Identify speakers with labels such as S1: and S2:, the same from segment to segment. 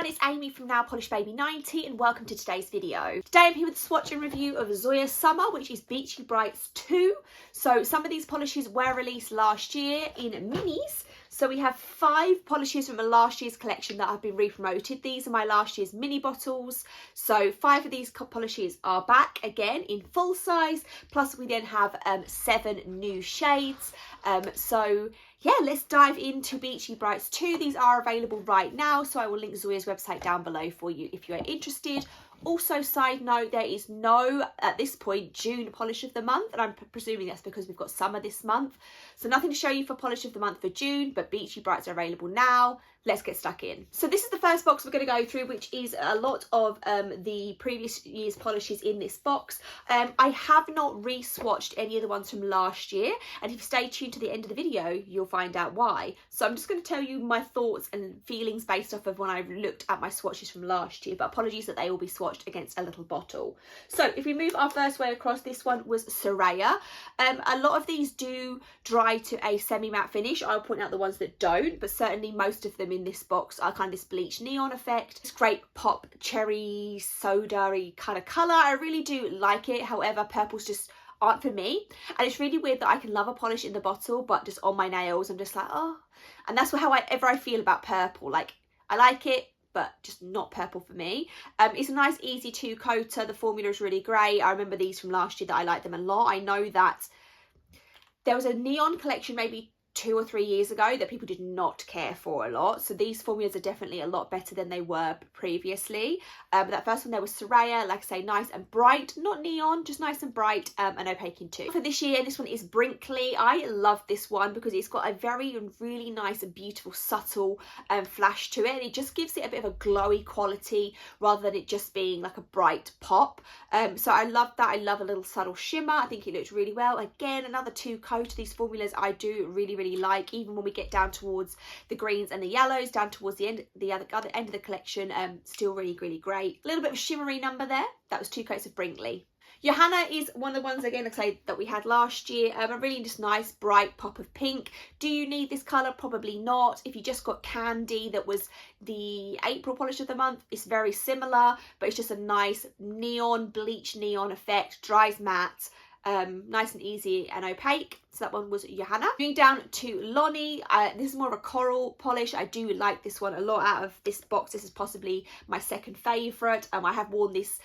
S1: everyone, it's Amy from Nail Polish Baby 90 and welcome to today's video. Today I'm here with a swatch and review of Zoya Summer, which is Beachy Brights 2. So some of these polishes were released last year in minis. So we have 5 polishes from last year's collection that have been re-promoted. These are my last year's mini bottles. So 5 of these polishes are back again in full size. Plus we then have 7 new shades. So yeah, let's dive into Beachy Brights 2. These are available right now, so I will link Zoya's website down below for you if you are interested. Also, side note, there is no, at this point, June polish of the month, and I'm presuming that's because we've got summer this month. So nothing to show you for polish of the month for June, but Beachy Brights are available now. Let's get stuck in. So this is the first box we're going to go through, which is a lot of the previous year's polishes in this box. I have not re-swatched any of the ones from last year, and if you stay tuned to the end of the video, you'll find out why. So I'm just going to tell you my thoughts and feelings based off of when I've looked at my swatches from last year, but apologies that they will be swatched against a little bottle. So if we move our first way across, this one was Soraya. A lot of these do dry to a semi-matte finish. I'll point out the ones that don't, but certainly most of them in this box are kind of this bleach neon effect. It's great pop cherry soda-y kind of colour. I really do like it. However, purples just aren't for me, and it's really weird that I can love a polish in the bottle, but just on my nails I'm just like, oh. And that's however I feel about purple. Like, I like it, but just not purple for me. It's a nice easy 2-coater. The formula is really great. I remember these from last year that I liked them a lot. I know that there was a neon collection maybe 2 or 3 years ago that people did not care for a lot, so these formulas are definitely a lot better than they were previously. But that first one there was Soraya, like I say, nice and bright, not neon, just nice and bright, and opaque in too. For this year, this one is Brinkley. I love this one because it's got a very really nice and beautiful subtle flash to it. It just gives it a bit of a glowy quality rather than it just being like a bright pop. So I love that. I love a little subtle shimmer. I think it looks really well. Again, another 2-coat. These formulas I do really like, even when we get down towards the greens and the yellows, down towards the end, the other end of the collection, still really great. A little bit of a shimmery number there. That was 2 coats of Brinkley. Yohanna is one of the ones, again, like I say, that we had last year. A really just nice bright pop of pink. Do you need this colour? Probably not. If you just got Candy, that was the April polish of the month, it's very similar, but it's just a nice neon, bleach neon effect, dries matte. Nice and easy and opaque. So that one was Yohanna. Moving down to Loni, this is more of a coral polish. I do like this one a lot. Out of this box, this is possibly my second favourite. I have worn this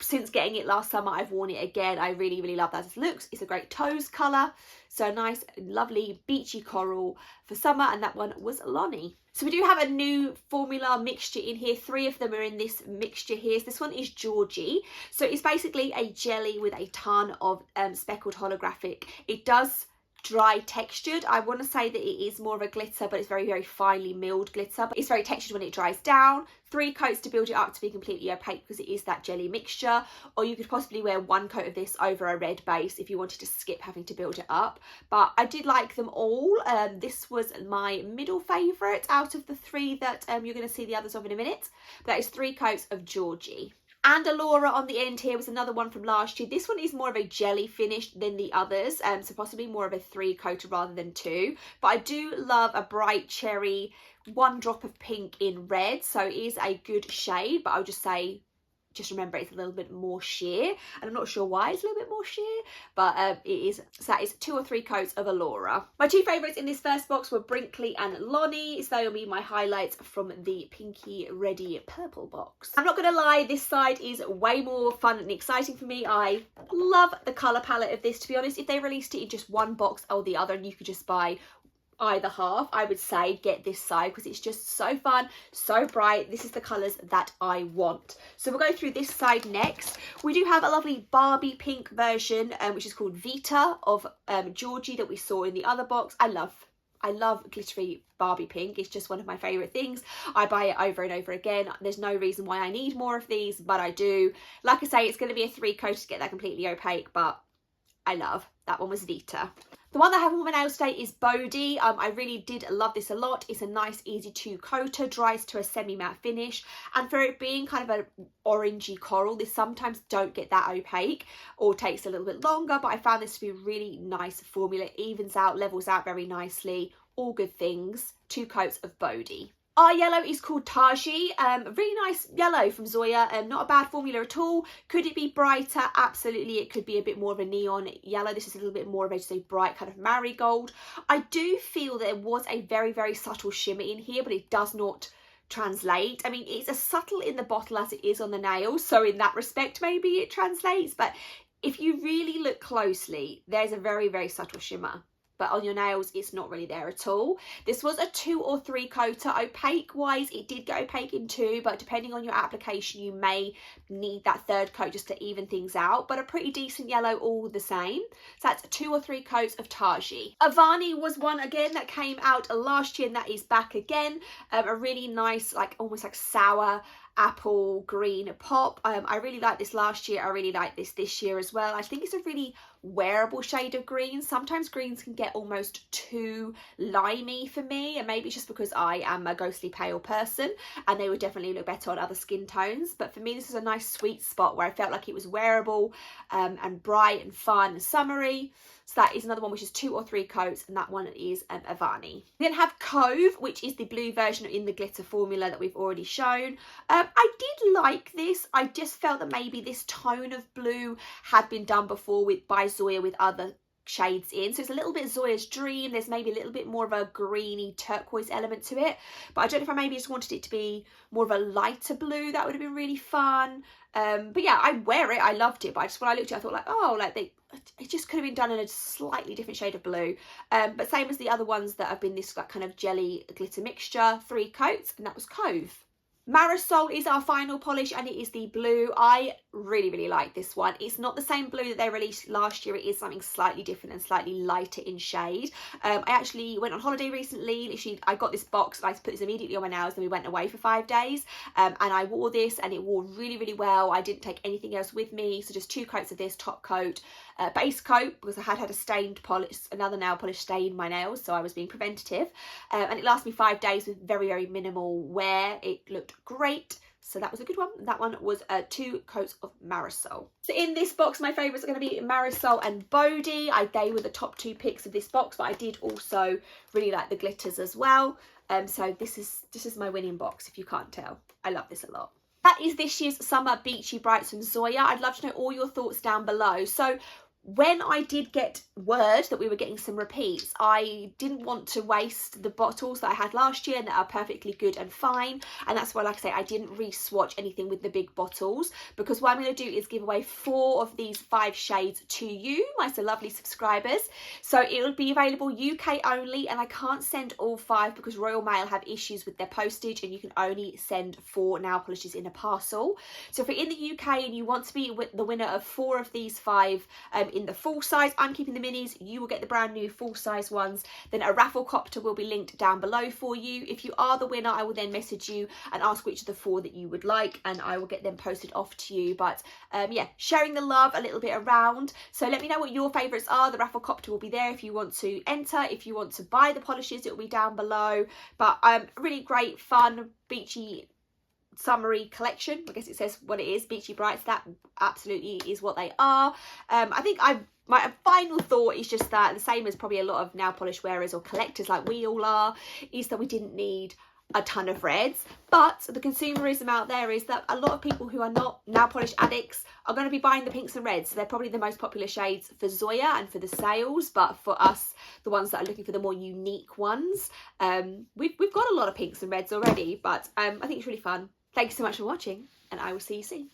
S1: since getting it last summer. I've worn it again. I really love that as it looks. It's a great toes colour, so a nice lovely beachy coral for summer, and that one was Loni. So we do have a new formula mixture in here. 3 of them are in this mixture here. So this one is Georgie. So it's basically a jelly with a ton of speckled holographic. It does dry textured. I want to say that it is more of a glitter, but it's very finely milled glitter, but it's very textured when it dries down. 3 coats to build it up to be completely opaque because it is that jelly mixture, or you could possibly wear 1 coat of this over a red base if you wanted to skip having to build it up. But I did like them all. This was my middle favourite out of the 3 that you're going to see the others of in a minute. But that is 3 coats of Georgie. And Alora on the end here was another one from last year. This one is more of a jelly finish than the others, so possibly more of a 3-coater rather than 2. But I do love a bright cherry, 1 drop of pink in red, so it is a good shade, but I would just say, just remember it's a little bit more sheer, and I'm not sure why it's a little bit more sheer, but it is. So that is 2 or 3 coats of Alora. My 2 favourites in this first box were Brinkley and Loni, so they'll be my highlights from the pinky reddy purple box. I'm not gonna lie, this side is way more fun and exciting for me. I love the colour palette of this, to be honest. If they released it in just 1 box or the other and you could just buy either half, I would say get this side because it's just so fun, so bright. This is the colours that I want. So we'll go through this side next. We do have a lovely Barbie pink version, which is called Vita, of Georgie, that we saw in the other box. I love glittery Barbie pink. It's just one of my favourite things. I buy it over and over again. There's no reason why I need more of these, but I do. Like I say, it's going to be a 3-coat to get that completely opaque, but I love. That one was Vita. The one that I have on my nails today is Bodhi. I really did love this a lot. It's a nice easy 2-coater, dries to a semi-matte finish, and for it being kind of an orangey coral, this sometimes don't get that opaque or takes a little bit longer, but I found this to be a really nice formula. It evens out, levels out very nicely, all good things. 2 coats of Bodhi. Our yellow is called Taji. Really nice yellow from Zoya. Not a bad formula at all. Could it be brighter? Absolutely. It could be a bit more of a neon yellow. This is a little bit more of a, just a bright kind of marigold. I do feel there was a very, very subtle shimmer in here, but it does not translate. I mean, it's as subtle in the bottle as it is on the nails, so in that respect maybe it translates, but if you really look closely, there's a very, very subtle shimmer. But on your nails, it's not really there at all. This was a 2 or 3 coater. Opaque wise, it did get opaque in 2, but depending on your application, you may need that 3rd coat just to even things out. But a pretty decent yellow all the same. So that's 2 or 3 coats of Taji. Avani was one again that came out last year, and that is back again. A really nice, like almost like sour apple green pop. I really liked this last year. I really like this year as well. I think it's a really wearable shade of green. Sometimes greens can get almost too limey for me, and maybe it's just because I am a ghostly pale person and they would definitely look better on other skin tones. But for me, this is a nice sweet spot where I felt like it was wearable and bright and fun and summery. So that is another one which is 2 or 3 coats, and that one is Avani. We then have Cove, which is the blue version in the glitter formula that we've already shown. I did like this. I just felt that maybe this tone of blue had been done before by Zoya with other shades in, so it's a little bit Zoya's dream. There's maybe a little bit more of a greeny turquoise element to it, but I don't know if I maybe just wanted it to be more of a lighter blue. That would have been really fun. But yeah, I'd wear it. I loved it, but I just, when I looked at it, I thought like, oh, like it just could have been done in a slightly different shade of blue. But same as the other ones that have been this like kind of jelly glitter mixture, 3 coats, and that was Cove. Marisol is our final polish, and it is the blue. I really, really like this one. It's not the same blue that they released last year. It is something slightly different and slightly lighter in shade. I actually went on holiday recently. Literally, I got this box, and I put this immediately on my nails, and we went away for 5 days. And I wore this, and it wore really, really well. I didn't take anything else with me, so just 2 coats of this, top coat, base coat, because I had a stained polish, another nail polish stain my nails, so I was being preventative. And it lasted me 5 days with very, very minimal wear. It looked great, so that was a good one. That one was 2 coats of Marisol. So in this box, my favourites are going to be Marisol and Bodhi. They were the top 2 picks of this box, but I did also really like the glitters as well. So this is my winning box, if you can't tell. I love this a lot. That is this year's Summer Beachy Brights from Zoya. I'd love to know all your thoughts down below. So when I did get word that we were getting some repeats, I didn't want to waste the bottles that I had last year and that are perfectly good and fine. And that's why, like I say, I didn't re-swatch anything with the big bottles, because what I'm going to do is give away 4 of these 5 shades to you, my so lovely subscribers. So it will be available UK only, and I can't send all 5 because Royal Mail have issues with their postage, and you can only send 4 nail polishes in a parcel. So if you're in the UK and you want to be the winner of 4 of these 5 in the full size, I'm keeping the minis, you will get the brand new full size ones. Then a raffle copter will be linked down below for you. If you are the winner, I will then message you and ask which of the 4 that you would like, and I will get them posted off to you. But yeah, sharing the love a little bit around. So let me know what your favourites are. The raffle copter will be there if you want to enter. If you want to buy the polishes, it will be down below. But really great, fun, beachy, summery collection. I guess it says what it is, Beachy Brights. That absolutely is what they are. I think my final thought is just that, the same as probably a lot of nail polish wearers or collectors like we all are, is that we didn't need a ton of reds. But the consumerism out there is that a lot of people who are not nail polish addicts are going to be buying the pinks and reds. So they're probably the most popular shades for Zoya and for the sales. But for us, the ones that are looking for the more unique ones, we've got a lot of pinks and reds already. But I think it's really fun. Thanks so much for watching, and I will see you soon.